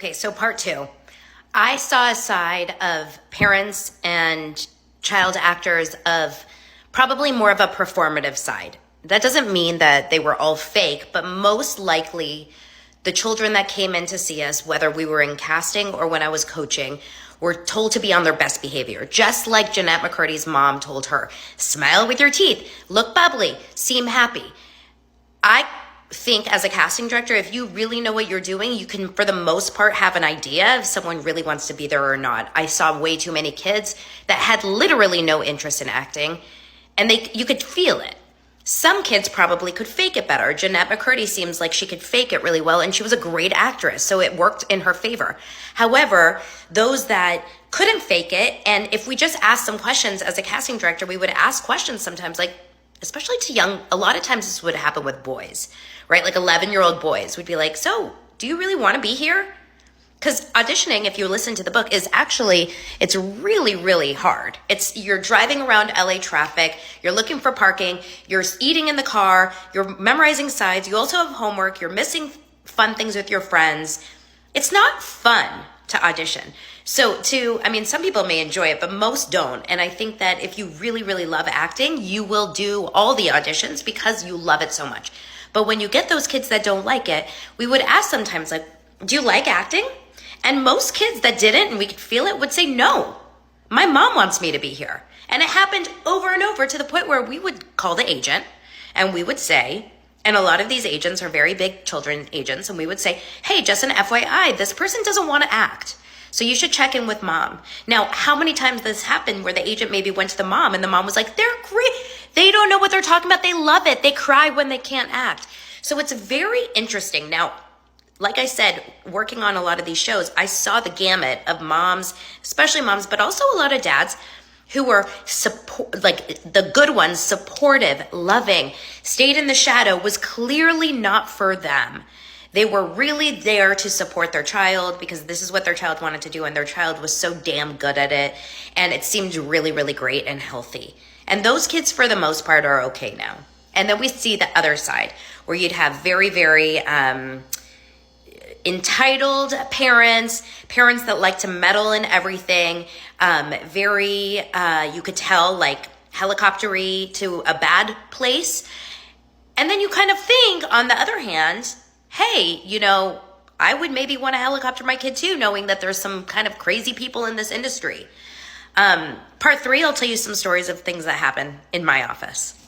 Okay, so part two. I saw a side of parents and child actors of probably more of a performative side. That doesn't mean that they were all fake, but most likely the children that came in to see us, whether we were in casting or when I was coaching, were told to be on their best behavior. Just like Jeanette McCurdy's mom told her, smile with your teeth, look bubbly, seem happy. I think as a casting director, if you really know what you're doing, you can, for the most part, have an idea if someone really wants to be there or not. I saw way too many kids that had literally no interest in acting, and you could feel it. Some kids probably could fake it better. Jeanette McCurdy seems like she could fake it really well, and she was a great actress, so it worked in her favor. However, those that couldn't fake it, and if we just asked some questions as a casting director, we would ask questions sometimes like, especially to young, a lot of times this would happen with boys, right? Like 11-year-old boys would be like, so do you really want to be here? Because auditioning, if you listen to the book, is actually, it's really, really hard. You're driving around LA traffic, you're looking for parking, you're eating in the car, you're memorizing sides, you also have homework, you're missing fun things with your friends. It's not fun to audition. So some people may enjoy it, but most don't. And I think that if you really, really love acting, you will do all the auditions because you love it so much. But when you get those kids that don't like it, we would ask sometimes like, do you like acting? And most kids that didn't, and we could feel it, would say, no, my mom wants me to be here. And it happened over and over to the point where we would call the agent and we would say, and a lot of these agents are very big children agents, and we would say, hey, just an FYI, this person doesn't want to act. So you should check in with mom. Now, how many times this happened where the agent maybe went to the mom and the mom was like, they're great. They don't know what they're talking about. They love it. They cry when they can't act. So it's very interesting. Now, like I said, working on a lot of these shows, I saw the gamut of moms, especially moms, but also a lot of dads who were like the good ones, supportive, loving, stayed in the shadow, was clearly not for them. They were really there to support their child because this is what their child wanted to do, and their child was so damn good at it, and it seemed really, really great and healthy. And those kids, for the most part, are okay now. And then we see the other side, where you'd have very, very entitled parents that like to meddle in everything, you could tell, like helicopter-y to a bad place. And then you kind of think, on the other hand, hey, I would maybe want to helicopter my kid too, knowing that there's some kind of crazy people in this industry. Part three, I'll tell you some stories of things that happen in my office.